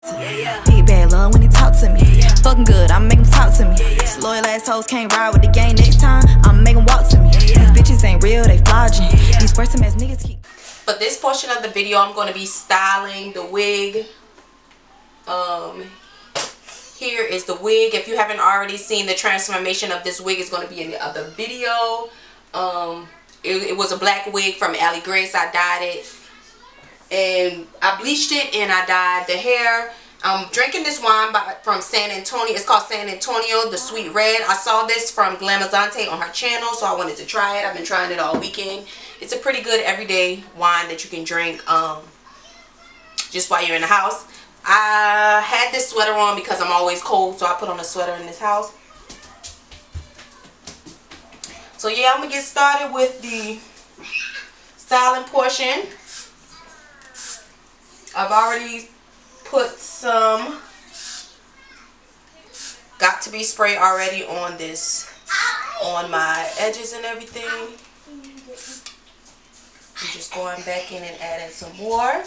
Big bad love when he talk to me. Fucking good, I'ma make him talk to me. These loyal ass hoes can't ride with the gang. Next time, I'ma make him walk to me. These bitches ain't real, they flogging. These first time ass niggas keep. For this portion of the video, I'm going to be styling the wig. Here is the wig. If you haven't already seen the transformation of this wig, it's going to be in the other video. It was a black wig from ALIGRACE. I dyed it. And I bleached it and I dyed the hair. I'm drinking this wine from San Antonio. It's called San Antonio, the Sweet Red. I saw this from Glamazante on her channel, so I wanted to try it. I've been trying it all weekend. It's a pretty good everyday wine that you can drink just while you're in the house. I had this sweater on because I'm always cold, so I put on a sweater in this house. So yeah, I'm going to get started with the styling portion. I've already put some got to be spray already on this, on my edges and everything. I'm just going back in and adding some more.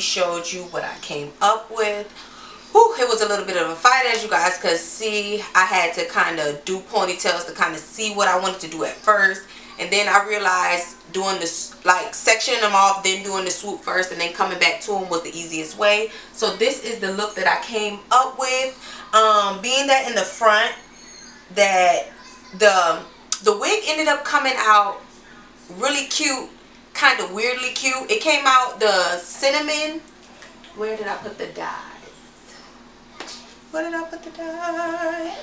showed you what I came up with. Whew, it was a little bit of a fight, as you guys could see. I had to kind of do ponytails to kind of see what I wanted to do at first. And then I realized doing this, like sectioning them off, then doing the swoop first, and then coming back to them was the easiest way. So this is the look that I came up with. Being that in the front, that the wig ended up coming out really cute, kind of weirdly cute. It came out the cinnamon. Where did I put the dyes? Where did I put the dye?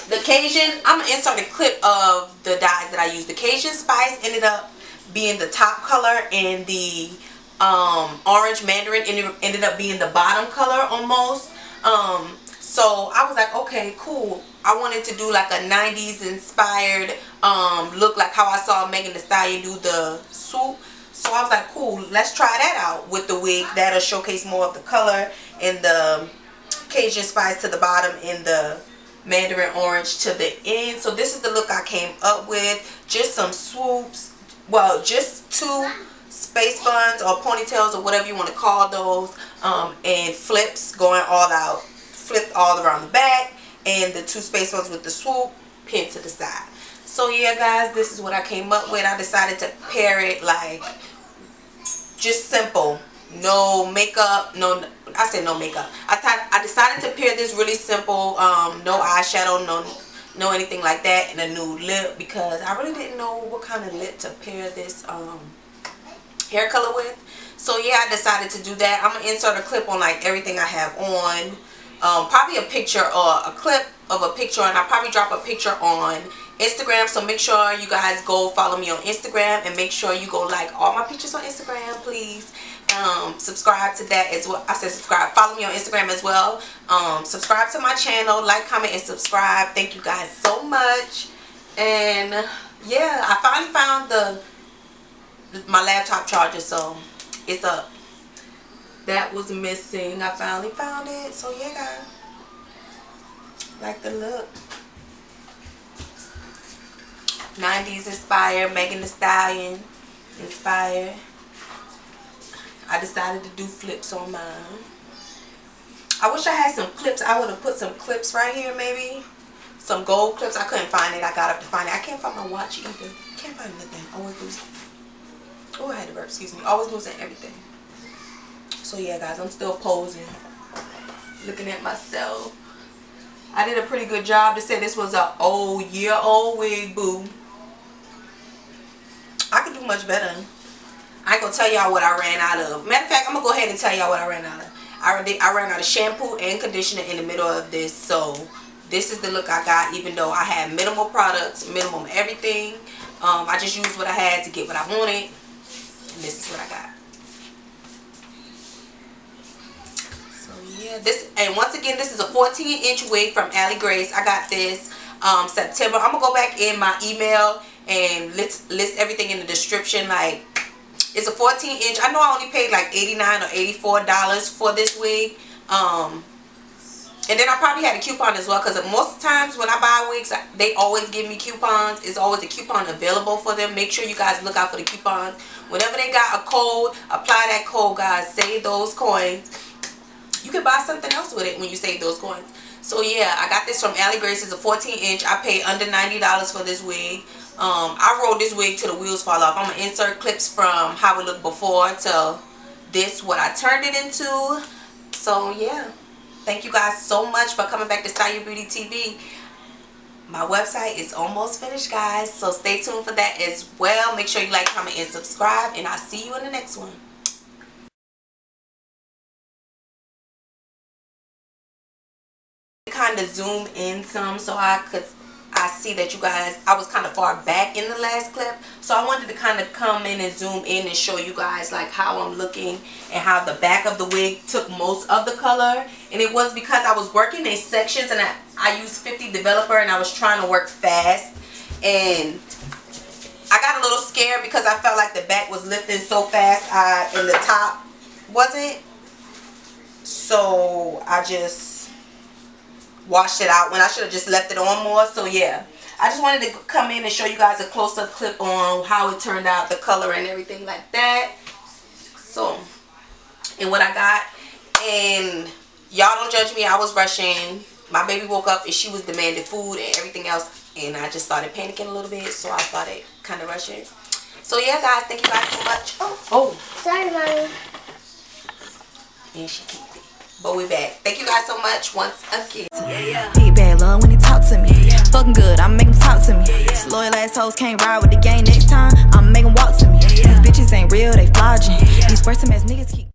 The Cajun, I'm going to insert a clip of the dyes that I used. The Cajun Spice ended up being the top color, and the orange mandarin ended up being the bottom color almost. So I was like, okay, cool. I wanted to do like a 90s inspired look, like how I saw Megan Thee Stallion do the swoop. So I was like, cool, let's try that out with the wig. That'll showcase more of the color, and the Cajun Spice to the bottom and the mandarin orange to the end. So this is the look I came up with. Just some swoops, well, just two space buns or ponytails or whatever you want to call those, and flips going all out, flipped all around the back, and the two space buns with the swoop pinned to the side. So yeah guys, this is what I came up with. I decided to pair it like just simple, no makeup, no, I said no makeup. I decided to pair this really simple, no eyeshadow, no anything like that, and a nude lip, because I really didn't know what kind of lip to pair this hair color with. So yeah, I decided to do that. I'm gonna insert a clip on like everything I have on, probably a picture or a clip of a picture, and I'll probably drop a picture on Instagram. So make sure you guys go follow me on Instagram, and make sure you go like all my pictures on Instagram, please. Subscribe to that as well. I said subscribe. Follow me on Instagram as well. Subscribe to my channel, like, comment, and subscribe. Thank you guys so much. And yeah, I finally found my laptop charger, so it's up. That was missing. I finally found it. So yeah guys, like the look. 90s inspired, Megan Thee Stallion inspired. I decided to do flips on mine. I wish I had some clips. I would have put some clips right here, maybe. Some gold clips. I couldn't find it. I got up to find it. I can't find my watch either. Can't find nothing. Always losing. Oh, I had to burp. Excuse me. Always losing everything. So yeah, guys, I'm still posing, looking at myself. I did a pretty good job to say this was a year-old wig, boo. I could do much better. I ain't gonna tell y'all what I ran out of. Matter of fact, I'm gonna go ahead and tell y'all what I ran out of. I ran out of shampoo and conditioner in the middle of this. So this is the look I got, even though I had minimal products, minimum everything. I just used what I had to get what I wanted, and this is what I got. So yeah, this, and once again, this is a 14-inch wig from ALIGRACE. I got this September. I'm gonna go back in my email and list everything in the description. Like, it's a 14-inch. I know I only paid like $89 or $84 for this wig. And then I probably had a coupon as well, because most times when I buy wigs, they always give me coupons. It's always a coupon available for them. Make sure you guys look out for the coupons. Whenever they got a code, apply that code, guys. Save those coins. You can buy something else with it when you save those coins. So yeah, I got this from ALIGRACE. It's a 14-inch. I paid under $90 for this wig. I rolled this wig till the wheels fall off. I'm going to insert clips from how it looked before to this, what I turned it into. So yeah, thank you guys so much for coming back to StyleYourBeautyTV. My website is almost finished, guys, so stay tuned for that as well. Make sure you like, comment, and subscribe, and I'll see you in the next one. Kind of zoom in some so I see that you guys, I was kind of far back in the last clip, so I wanted to kind of come in and zoom in and show you guys like how I'm looking and how the back of the wig took most of the color. And it was because I was working in sections, and I used 50 developer, and I was trying to work fast, and I got a little scared because I felt like the back was lifting so fast and the top wasn't, so I just washed it out when I should have just left it on more. So yeah, I just wanted to come in and show you guys a close-up clip on how it turned out, the color and everything like that. So and what I got. And y'all don't judge me. I was rushing. My baby woke up and she was demanding food and everything else, and I just started panicking a little bit, so I started kind of rushing. So yeah, guys, thank you guys so much. Oh, sorry, mommy. And she keep it. But we back. Thank you guys so much once again. Big bad love when he talk to me. Fucking good, I'ma make him talk to me. These loyal assholes can't ride with the gang next time. I'ma make him walk to me. These bitches ain't real, they flogging. These first time ass niggas keep